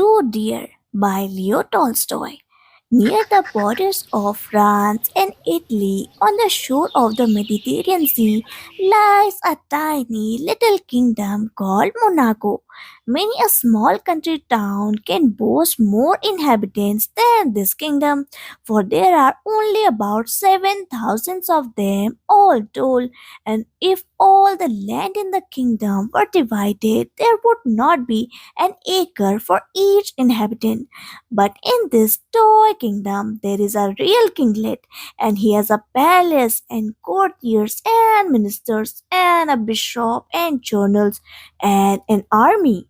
Two Deer by Leo Tolstoy. Near the borders of France and Italy, on the shore of the Mediterranean Sea, lies a tiny little kingdom called Monaco. Many a small country town can boast more inhabitants than this kingdom, for there are only about 7,000 of them all told, and if all the land in the kingdom were divided, there would not be an acre for each inhabitant. But in this toy kingdom, there is a real kinglet, and he has a palace, and courtiers, and ministers, and a bishop, and journals, and an army.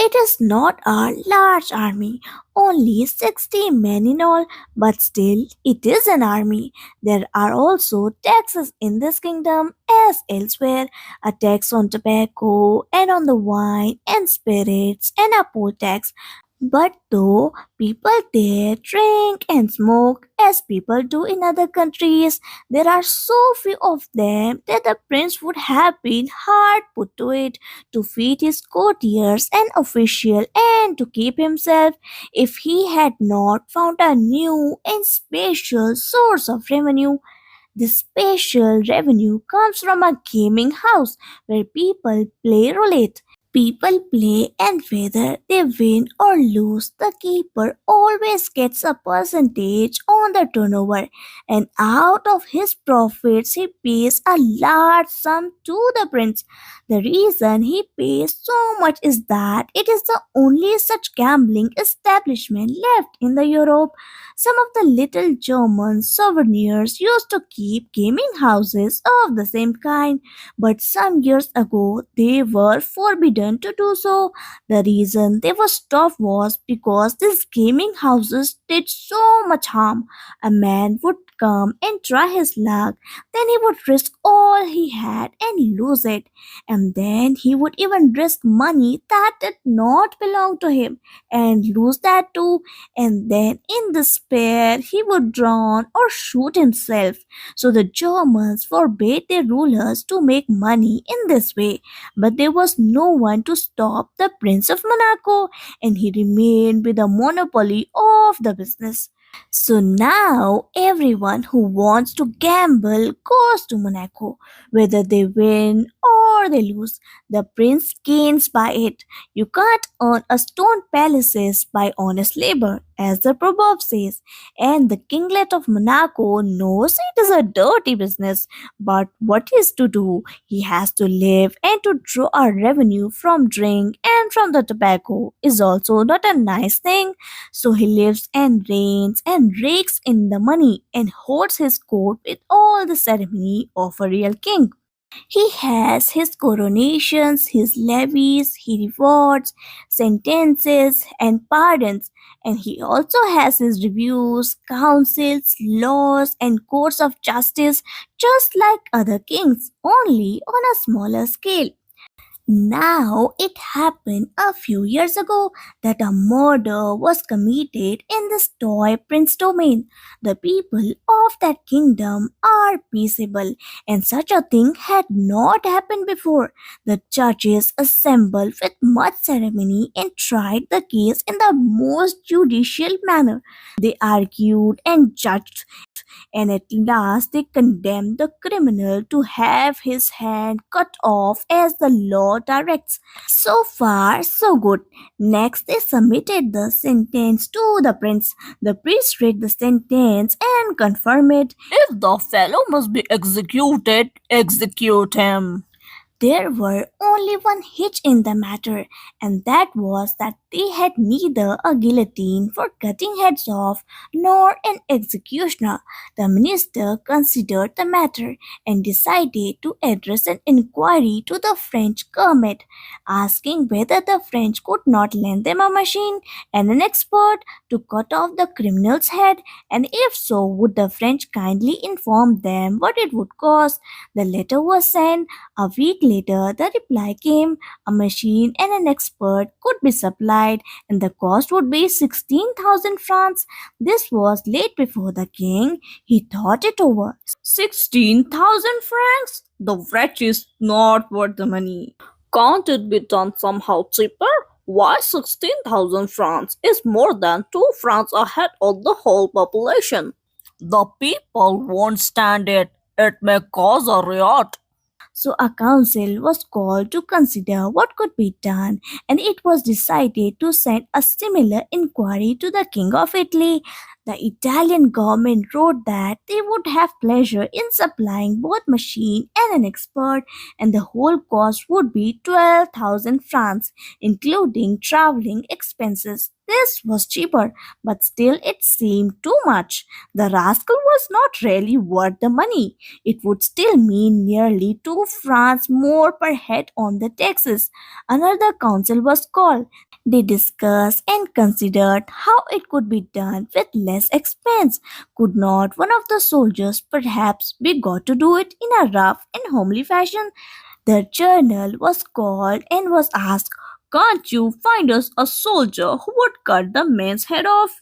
It is not a large army, only 60 men in all, but still it is an army. There are also taxes in this kingdom as elsewhere, a tax on tobacco and on the wine and spirits and a poll tax. But though people there drink and smoke as people do in other countries, there are so few of them that the prince would have been hard put to it to feed his courtiers and official and to keep himself if he had not found a new and special source of revenue. This special revenue comes from a gaming house where people play roulette. People play, and whether they win or lose, the keeper always gets a percentage on the turnover, and out of his profits, he pays a large sum to the prince. The reason he pays so much is that it is the only such gambling establishment left in the Europe. Some of the little German souvenirs used to keep gaming houses of the same kind, but some years ago they were forbidden to do so. The reason they were stopped was because these gaming houses did so much harm. A man would come and try his luck, then he would risk all he had and lose it, and then he would even risk money that did not belong to him and lose that too, and then in despair he would drown or shoot himself. So the Germans forbade their rulers to make money in this way, but there was no one to stop the Prince of Monaco, and he remained with a monopoly of the business. So now everyone who wants to gamble goes to Monaco. Whether they win or they lose, the prince gains by it. You can't earn a stone palaces by honest labor, as the proverb says, and the kinglet of Monaco knows it is a dirty business. But what is to do? He has to live, and to draw a revenue from drink and from the tobacco is also not a nice thing. So he lives and reigns and rakes in the money and holds his court with all the ceremony of a real king. He has his coronations, his levies, he rewards, sentences, and pardons, and he also has his reviews, councils, laws, and courts of justice, just like other kings, only on a smaller scale. Now, it happened a few years ago that a murder was committed in this toy prince domain. The people of that kingdom are peaceable, and such a thing had not happened before. The judges assembled with much ceremony and tried the case in the most judicial manner. They argued and judged, and at last they condemned the criminal to have his hand cut off as the law directs. So far, so good. Next, they submitted the sentence to the prince. The priest read the sentence and confirmed it. If the fellow must be executed, execute him. There were only one hitch in the matter, and that was that they had neither a guillotine for cutting heads off nor an executioner. The minister considered the matter and decided to address an inquiry to the French government, asking whether the French could not lend them a machine and an expert to cut off the criminal's head, and if so, would the French kindly inform them what it would cost. The letter was sent. A week later, the reply came: a machine and an expert could be supplied, and the cost would be 16,000 francs. This was late before the king. He thought it over. 16,000 francs? The wretch is not worth the money. Can't it be done somehow cheaper? Why 16,000 francs is more than 2 francs a head of the whole population. The people won't stand it. It may cause a riot. So a council was called to consider what could be done, and it was decided to send a similar inquiry to the King of Italy. The Italian government wrote that they would have pleasure in supplying both machine and an expert, and the whole cost would be 12,000 francs, including traveling expenses. This was cheaper, but still it seemed too much. The rascal was not really worth the money. It would still mean nearly 2 francs more per head on the taxes. Another council was called. They discussed and considered how it could be done with less expense. Could not one of the soldiers perhaps be got to do it in a rough and homely fashion? The journal was called and was asked, "Can't you find us a soldier who would cut the man's head off?"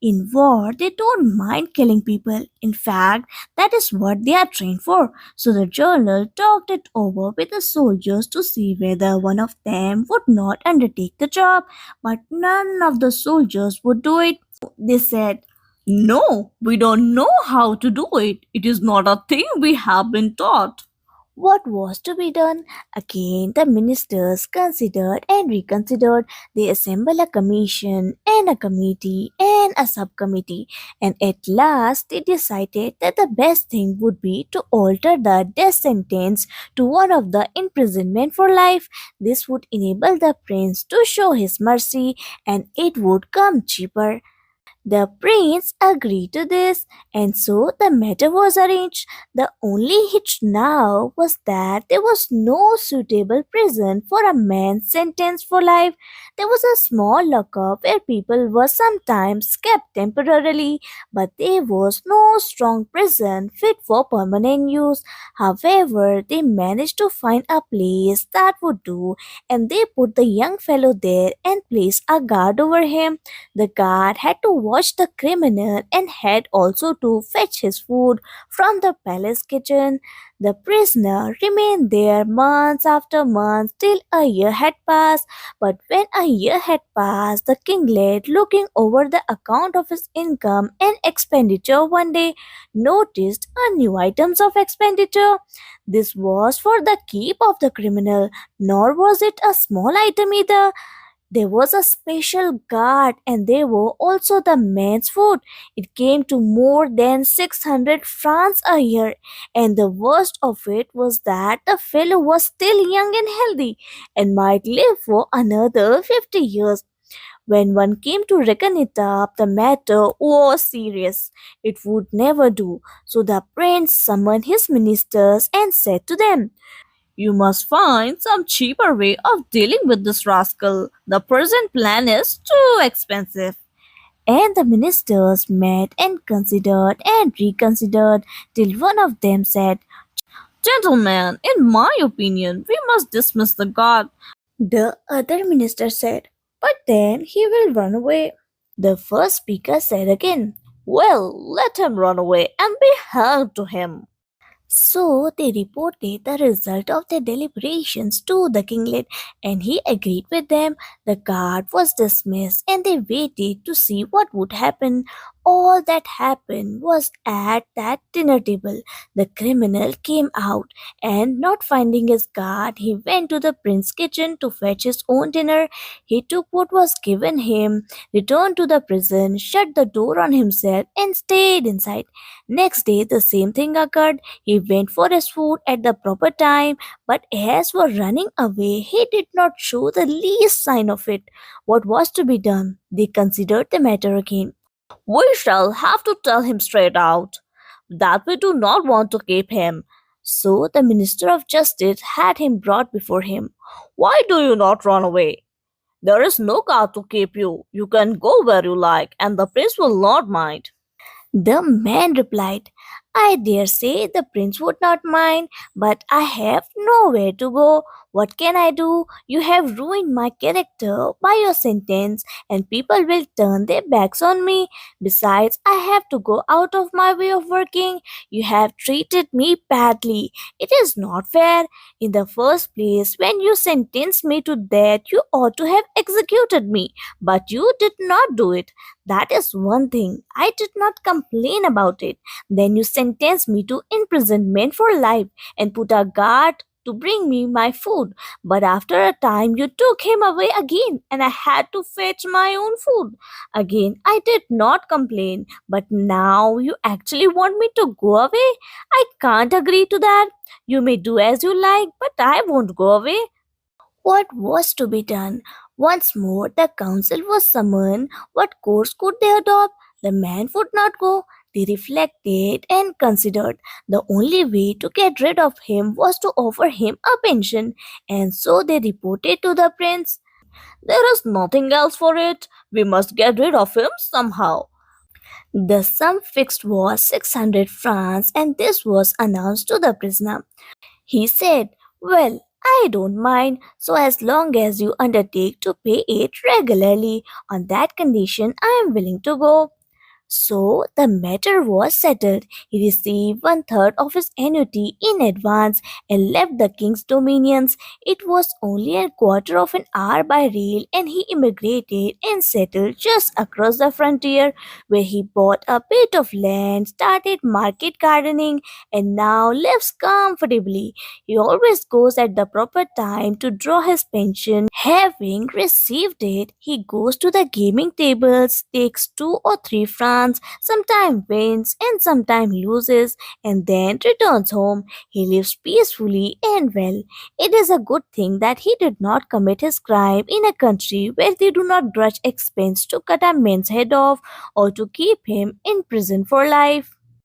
In war, they don't mind killing people. In fact, that is what they are trained for. So the journal talked it over with the soldiers to see whether one of them would not undertake the job. But none of the soldiers would do it. They said, No, we don't know how to do it. It is not a thing we have been taught. what was to be done? Again, the ministers considered and reconsidered. They assembled a commission and a committee and a subcommittee, and at last they decided that the best thing would be to alter the death sentence to one of the imprisonment for life. This would enable the prince to show his mercy, and it would come cheaper. The prince agreed to this, and so the matter was arranged. The only hitch now was that there was no suitable prison for a man sentenced for life. There was a small lockup where people were sometimes kept temporarily, but there was no strong prison fit for permanent use. However, they managed to find a place that would do, and they put the young fellow there and placed a guard over him. The guard had to watch the criminal and had also to fetch his food from the palace kitchen. The prisoner remained there months after months till a year had passed. But when a year had passed, the kinglet, looking over the account of his income and expenditure one day, noticed a new items of expenditure. This was for the keep of the criminal, nor was it a small item either. There was a special guard, and there were also the men's food. It came to more than 600 francs a year, and the worst of it was that the fellow was still young and healthy and might live for another 50 years. When one came to reckon it up, the matter was serious. It would never do. So the prince summoned his ministers and said to them, You must find some cheaper way of dealing with this rascal. The present plan is too expensive. and the ministers met and considered and reconsidered till one of them said, Gentlemen, in my opinion, we must dismiss the god. The other minister said, "But then he will run away." The first speaker said again. Well, let him run away and be hanged to him. So they reported the result of their deliberations to the kinglet, and he agreed with them. The guard was dismissed, and they waited to see what would happen. All that happened was at that dinner table. The criminal came out, and not finding his guard, he went to the prince's kitchen to fetch his own dinner. He took what was given him, returned to the prison, shut the door on himself, and stayed inside. Next day, the same thing occurred. He went for his food at the proper time, but as for running away, he did not show the least sign of it. What was to be done? They considered the matter again. We shall have to tell him straight out that we do not want to keep him. So the Minister of Justice had him brought before him. Why do you not run away? There is no guard to keep you. You can go where you like, and the prince will not mind. The man replied, I dare say the prince would not mind, but I have nowhere to go. What can I do? You have ruined my character by your sentence, and people will turn their backs on me. Besides, I have to go out of my way of working. You have treated me badly. It is not fair. In the first place, when you sentenced me to death, you ought to have executed me, but you did not do it. That is one thing. I did not complain about it. Then you sentenced me to imprisonment for life and put a guard to bring me my food. But after a time, you took him away again, and I had to fetch my own food. Again, I did not complain, but now you actually want me to go away? I can't agree to that. You may do as you like, but I won't go away. What was to be done? Once more the council was summoned. What course could they adopt? The man would not go. They reflected and considered. The only way to get rid of him was to offer him a pension, and so they reported to the prince. There is nothing else for it. We must get rid of him somehow. The sum fixed was 600 francs, and this was announced to the prisoner. He said, "Well, I don't mind, so as long as you undertake to pay it regularly. On that condition, I am willing to go." So the matter was settled. He received one third of his annuity in advance and left the king's dominions. It was only a quarter of an hour by rail, and he immigrated and settled just across the frontier, where he bought a bit of land, started market gardening, and now lives comfortably. He always goes at the proper time to draw his pension. Having received it, he goes to the gaming tables, takes 2 or 3 francs, sometimes wins and sometimes loses, and then returns home. He lives peacefully and well. It is a good thing that he did not commit his crime in a country where they do not grudge expense to cut a man's head off or to keep him in prison for life.